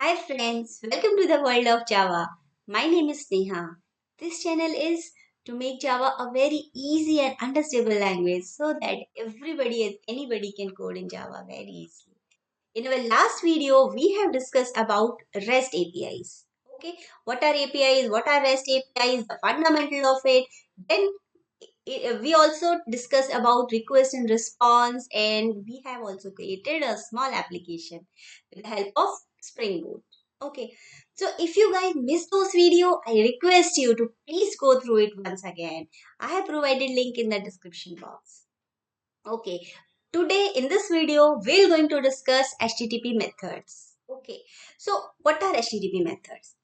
Hi friends, welcome to the world of Java. My name is Neha. This channel is to make Java a very easy and understandable language so that everybody and anybody can code in Java very easily. In our last video, we have discussed about REST APIs. Okay, what are APIs? What are REST APIs? The fundamental of it. Then we also discussed about request and response, and we have also created a small application with the help of Spring Boot. Okay, so if you guys missed those video, I request you to please go through it once again. I have provided link in the description box. Okay, today in this video, we're going to discuss HTTP methods. Okay, so what are HTTP methods?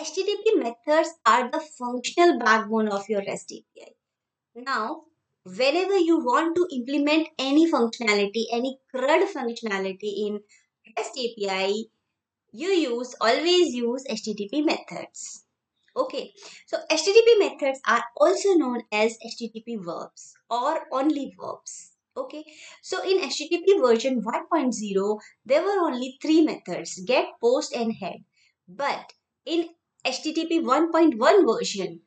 HTTP methods are the functional backbone of your REST API. Now, whenever you want to implement any functionality, any CRUD functionality in REST API, you always use HTTP methods. Okay, so HTTP methods are also known as HTTP verbs or only verbs. Okay, so in HTTP version 1.0, there were only three methods: get, post, and head. But in HTTP 1.1 version,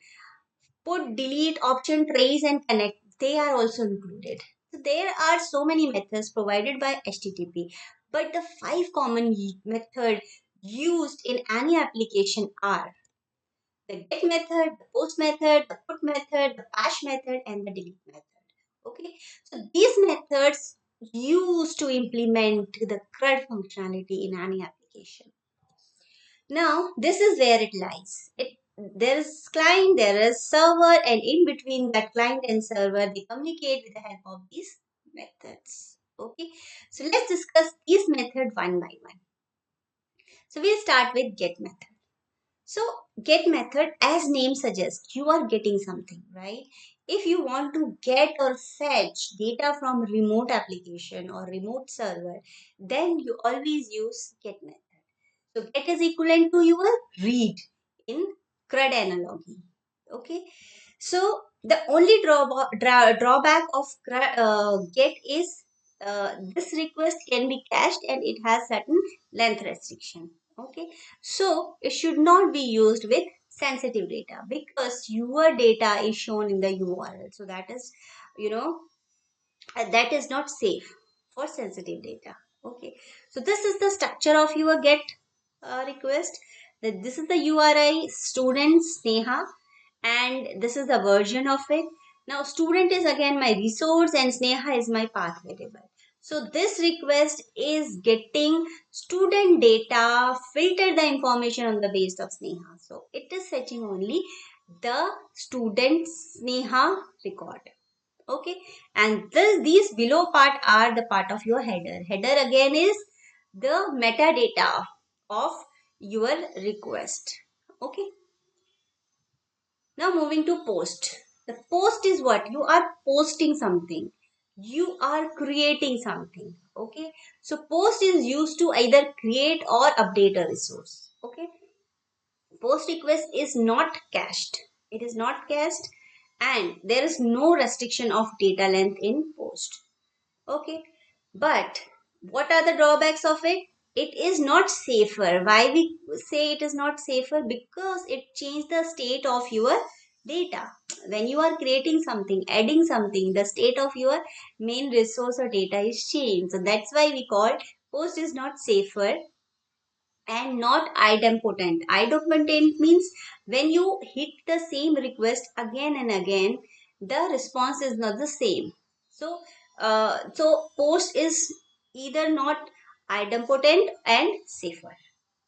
put, delete, option, trace, and connect, they are also included. So there are so many methods provided by HTTP, but the five common method used in any application are the get method, the post method, the put method, the pass method, and the delete method. Okay, so these methods used to implement the CRUD functionality in any application. Now, this is where it lies. There is client, there is server, and in between that client and server, they communicate with the help of these methods. Okay, so let's discuss these methods one by one. So we'll start with get method. So get method, as name suggests, you are getting something, right? If you want to get or fetch data from remote application or remote server, then you always use get method. So get is equivalent to your read in CRUD analogy. Okay. So the only drawback of get is this request can be cached and it has certain length restriction. Okay. So it should not be used with sensitive data because your data is shown in the URL. So that is, you know, that is not safe for sensitive data. Okay, so this is the structure of your get request. That this is the URI student Sneha, and this is the version of it. Now student is again my resource and Sneha is my path variable. So this request is getting student data, filter the information on the base of Sneha. So it is fetching only the student Sneha record. Okay, and these below part are the part of your header again is the metadata of your request. Okay, now moving to post. The post is what you are posting something, you are creating something. Okay, so post is used to either create or update a resource. Okay, post request is not cached, it is not cached, and there is no restriction of data length in post. Okay, but what are the drawbacks of it? It is not safer. Why we say it is not safer? Because it changed the state of your data. When you are creating something, adding something, the state of your main resource or data is changed. So that's why we call post is not safer and not idempotent. Idempotent means when you hit the same request again and again, the response is not the same. So post is either not idempotent and safer.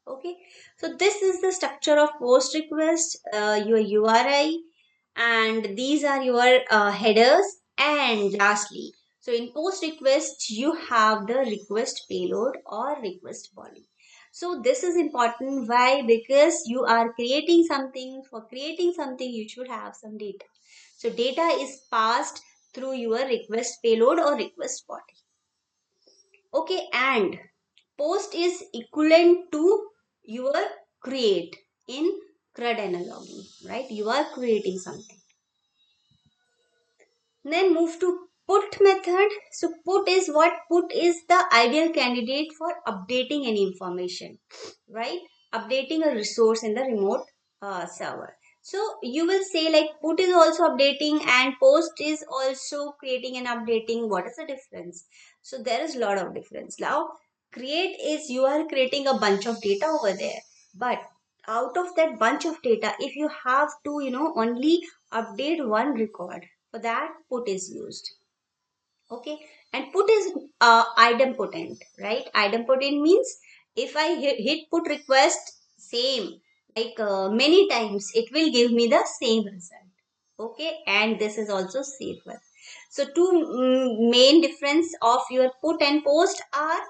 Okay, so this is the structure of post request, your URI, and these are your headers. And lastly, so in post request, you have the request payload or request body. So this is important. Why? Because you are creating something. For creating something, you should have some data. So data is passed through your request payload or request body. Okay, and post is equivalent to your create in CRUD analogy, right? You are creating something. Then move to Put method. So put is what? Put is the ideal candidate for updating any information, right? Updating a resource in the remote server. So you will say like put is also updating and post is also creating and updating. What is the difference? So there is a lot of difference. Now create is you are creating a bunch of data over there, but out of that bunch of data, if you have to only update one record, for that put is used. Okay, and put is idempotent, right? Idempotent means if I hit put request same like many times, it will give me the same result. Okay, and this is also safer. So two main difference of your put and post are: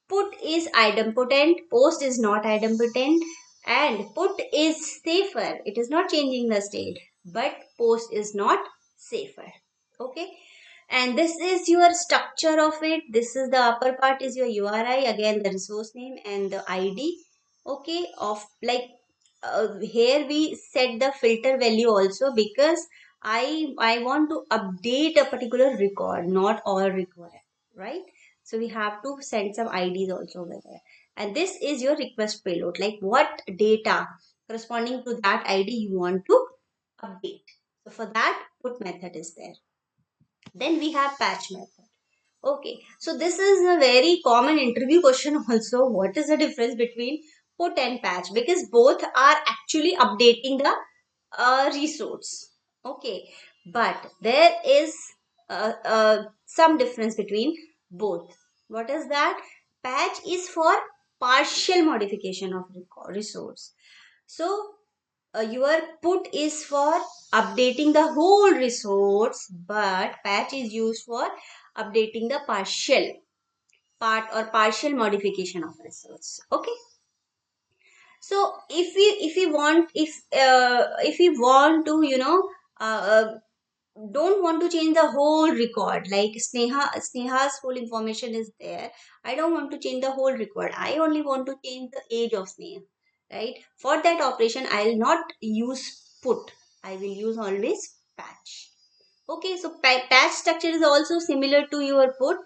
put is idempotent, post is not idempotent. And put is safer, it is not changing the state, but post is not safer. Okay, and this is your structure of it. This is the upper part is your URI, again the resource name and the ID. Okay, of like here we set the filter value also, because I want to update a particular record, not all record, right? So we have to send some IDs also over there. And this is your request payload, like what data corresponding to that ID you want to update. So for that, put method is there. Then we have patch method. Okay, so this is a very common interview question also. What is the difference between put and patch? Because both are actually updating the resource. Okay, but there is some difference between both. What is that? Patch is for partial modification of resource. So your put is for updating the whole resource, but patch is used for updating the partial part or partial modification of resource. Okay, so if we want to don't want to change the whole record, like Sneha's full information is there. I don't want to change the whole record, I only want to change the age of Sneha, right? For that operation I'll not use put, I will use always patch. Okay, so patch structure is also similar to your put.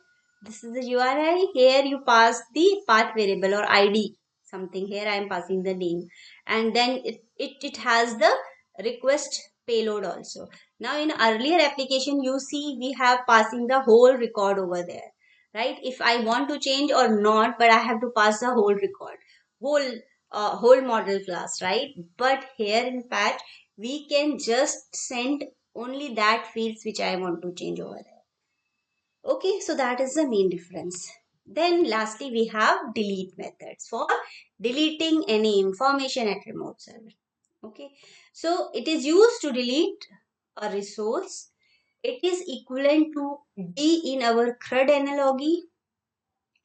This is the URI. Here you pass the path variable or ID something. Here I am passing the name, and then it has the request payload also. Now in earlier application, you see we have passing the whole record over there, right? If I want to change or not, but I have to pass the whole record, whole model class, right? But here in patch, we can just send only that fields which I want to change over there. Okay, so that is the main difference. Then lastly, we have delete methods for deleting any information at remote server. Okay, so it is used to delete a resource. It is equivalent to D in our CRUD analogy,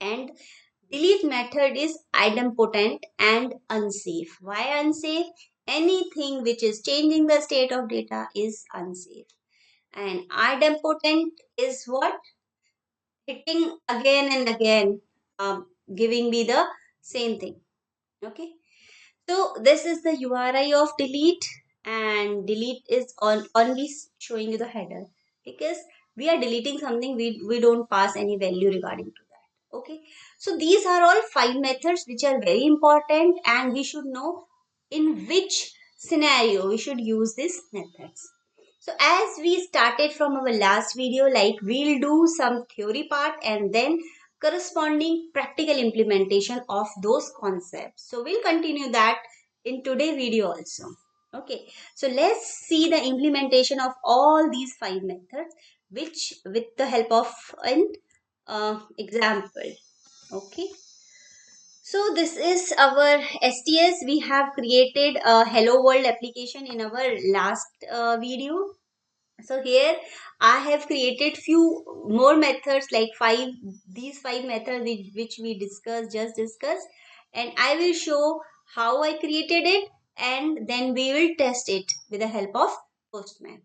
and delete method is idempotent and unsafe. Why unsafe? Anything which is changing the state of data is unsafe. And idempotent is what? Hitting again and again, giving me the same thing. Okay. So this is the URI of delete, and delete is only showing you the header, because we are deleting something, we don't pass any value regarding to that. Okay. So these are all 5 methods which are very important, and we should know in which scenario we should use these methods. So as we started from our last video, like we'll do some theory part and then corresponding practical implementation of those concepts. So we'll continue that in today's video also. Okay, so let's see the implementation of all these 5 methods, which with the help of an example. Okay, so this is our STS. We have created a hello world application in our last video. So here I have created few more methods, like these 5 methods which we just discussed, and I will show how I created it, and then we will test it with the help of Postman.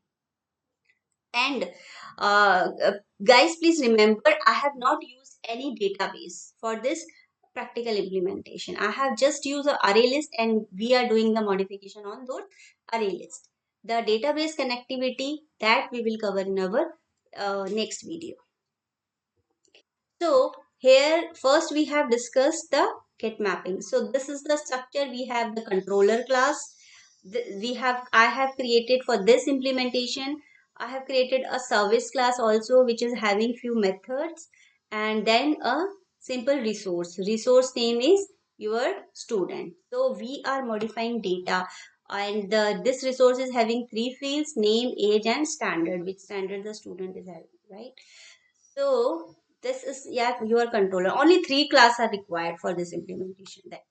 And guys, please remember, I have not used any database for this practical implementation. I have just used a array list, and we are doing the modification on those array list. The database connectivity that we will cover in our next video. So here first we have discussed the get mapping. So this is the structure. We have the controller class. We have I have created for this implementation. I have created a service class also, which is having few methods, and then a simple resource. Resource name is your student. So we are modifying data, and this resource is having three fields: name, age, and standard. Which standard the student is having, right? So this is, yeah, your controller. Only three classes are required for this implementation. That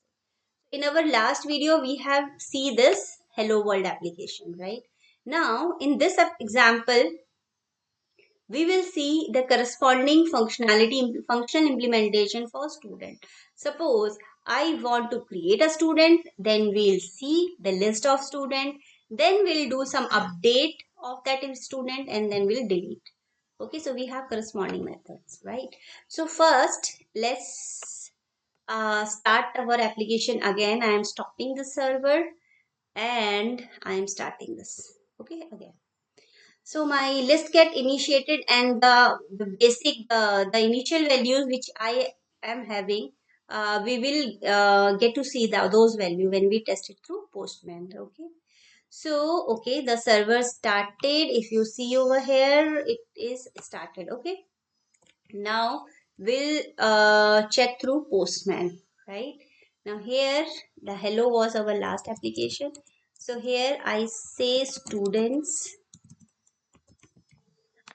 in our last video we have see this hello world application, right? Now in this example we will see the corresponding function implementation for student. Suppose I want to create a student, then we'll see the list of student, then we'll do some update of that student, and then we'll delete. Okay, so we have corresponding methods, right? So first, let's start our application again. I am stopping the server and I am starting this. Okay, again. So my list get initiated, and the basic, the initial values which I am having, we will get to see those value when we test it through Postman. Okay. So, okay, the server started. If you see over here, it is started. Okay. Now we'll check through Postman, right? Now here the hello was our last application. So here I say students,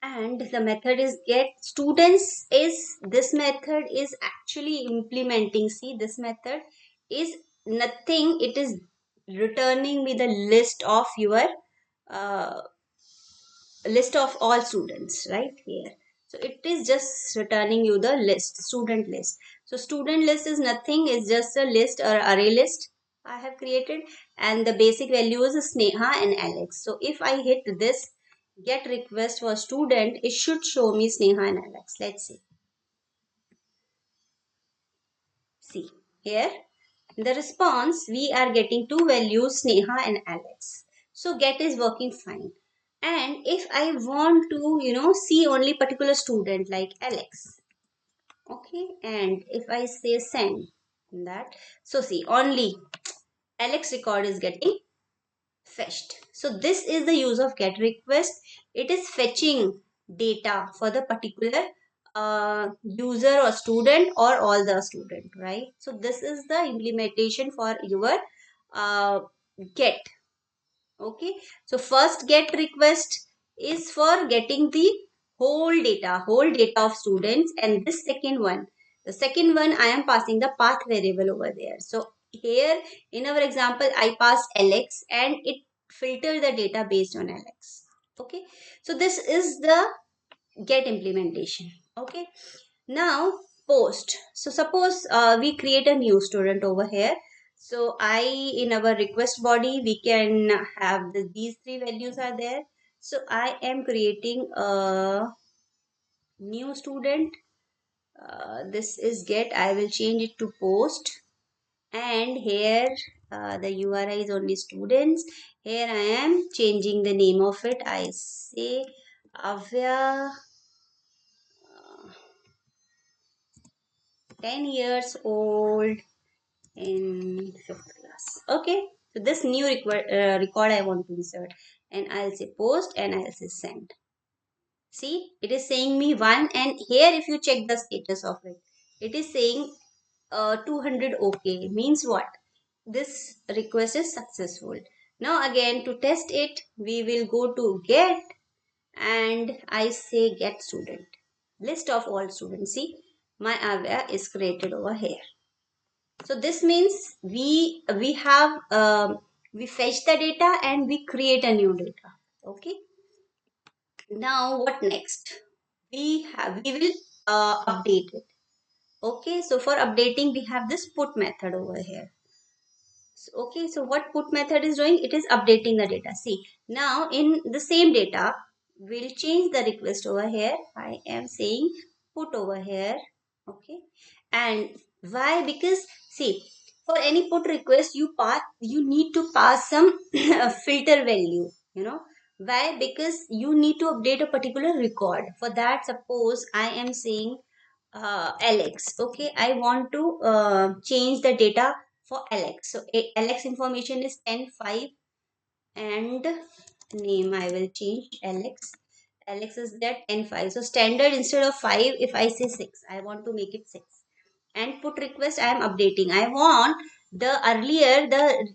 and the method is get students. Is this method is actually implementing, see, this method is nothing, it is returning me the list of your uh, list of all students right here. So it is just returning you the list, student list. So student list is nothing, it's just a list or array list I have created, and the basic values is Sneha and Alex. So if I hit this get request for student, it should show me Sneha and Alex. Let's see here. In the response, we are getting two values, Sneha and Alex. So get is working fine. And if I want to, see only particular student like Alex, okay, and if I say send that, so see, only Alex record is getting fetched. So this is the use of get request. It is fetching data for the particular user or student or all the student, right? So this is the implementation for your uh, get. Okay, so first get request is for getting the whole data of students, and this second one, the second one I am passing the path variable over there. So here in our example I passed Alex and it filtered the data based on Alex. Okay, so this is the get implementation. Okay, now post. So suppose we create a new student over here. So I, in our request body, we can have these three values are there. So I am creating a new student. This is get. I will change it to post. And here the URI is only students. Here I am changing the name of it. I say Avya, 10 years old, in fifth class. Okay, so this new record I want to insert, and I'll say post and I'll say send. See, it is saying me one, and here if you check the status of it, it is saying 200. Okay, means what? This request is successful. Now again to test it, we will go to get, and I say get student, list of all students. See, my Avya is created over here. So this means we have we fetch the data and we create a new data. Okay. Now what next? We will update it. Okay. So for updating we have this put method over here. So, okay. So what put method is doing? It is updating the data. See, now in the same data we'll change the request over here. I am saying put over here. Okay. And why? Because see, for any put request you need to pass some filter value, Why? Because you need to update a particular record. For that, suppose I am saying Alex. Okay, I want to change the data for Alex. So Alex information is 10 5, and name I will change Alex. Alex is there 10 5. So standard, instead of 5, if I say 6, I want to make it 6. And put request, I am updating. I want the earlier the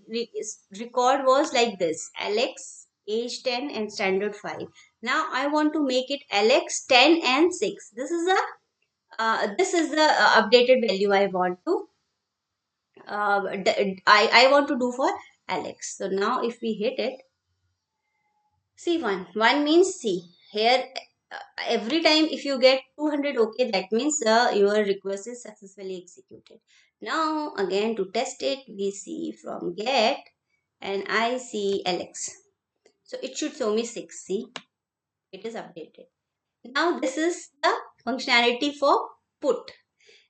record was like this: Alex age 10 and standard 5. Now I want to make it Alex 10 and 6. This is the updated value I want to I want to do for Alex. So now if we hit it, see, one means see here. Every time if you get 200, okay, that means your request is successfully executed. Now again, to test it, we see from get, and I see Alex. So it should show me 6. See, it is updated. Now this is the functionality for put.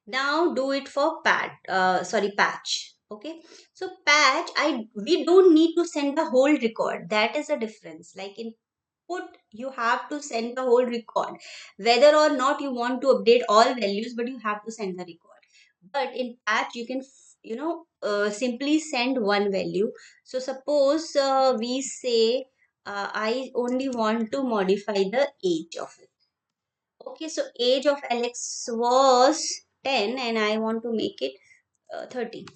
Now do it for patch. Okay, so patch, I we don't need to send the whole record. That is a difference. Like in put, you have to send the whole record, whether or not you want to update all values, but you have to send the record. But in patch, you can simply send one value. So suppose we say I only want to modify the age of it. Okay, so age of Alex was 10 and I want to make it 13.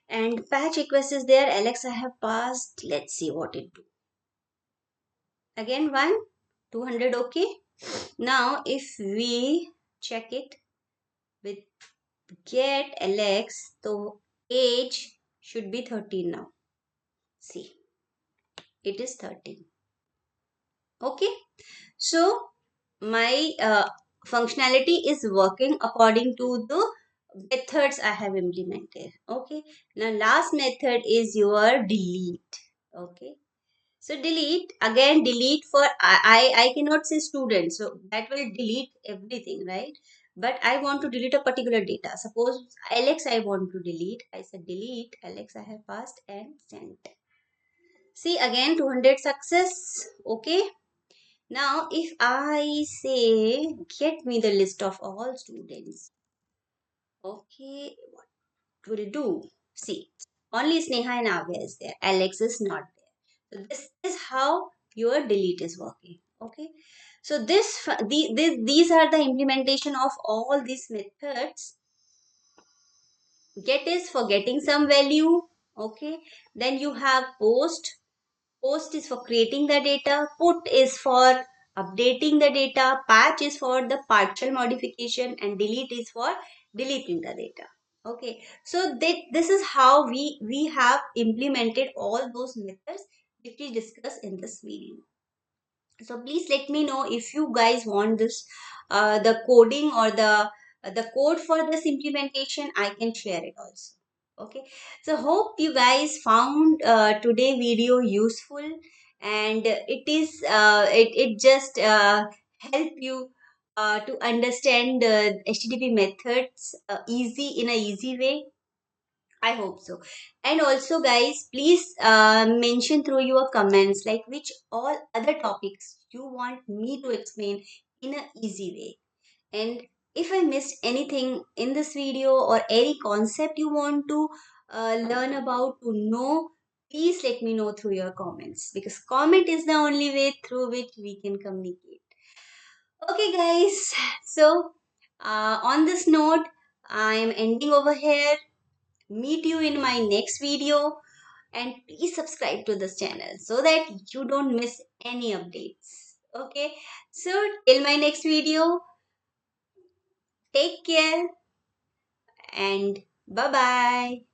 And patch request is there. Alex I have passed. Let's see what it do. Again 1, 200, okay. Now if we check it with get Alex, so age should be 13 now. See, it is 13. Okay, so my functionality is working according to the methods I have implemented. Okay, now last method is your delete. Okay, so delete, again delete for I cannot say student, so that will delete everything, right? But I want to delete a particular data. Suppose Alex I want to delete. I said delete Alex I have passed and sent. See, again 200 success. Okay, now if I say get me the list of all students. Okay, what will it do? See, only Sneha and Avya is there. Alex is not there. So this is how your delete is working. Okay. So these are the implementation of all these methods. Get is for getting some value. Okay. Then you have post. Post is for creating the data. Put is for updating the data. Patch is for the partial modification, and delete is for deleting the data. Okay, so this is how we have implemented all those methods which we discussed in this video. So please let me know if you guys want this the coding or the code for this implementation. I can share it also. Okay, so hope you guys found today video useful, and it just help you to understand the HTTP methods in a easy way. I hope so. And also, guys, please mention through your comments like which all other topics you want me to explain in a easy way. And if I missed anything in this video or any concept you want to learn about, to know, please let me know through your comments, because comment is the only way through which we can communicate. Okay, guys. So, on this note, I am ending over here. Meet you in my next video, and please subscribe to this channel so that you don't miss any updates. Okay, so till my next video, take care and bye bye.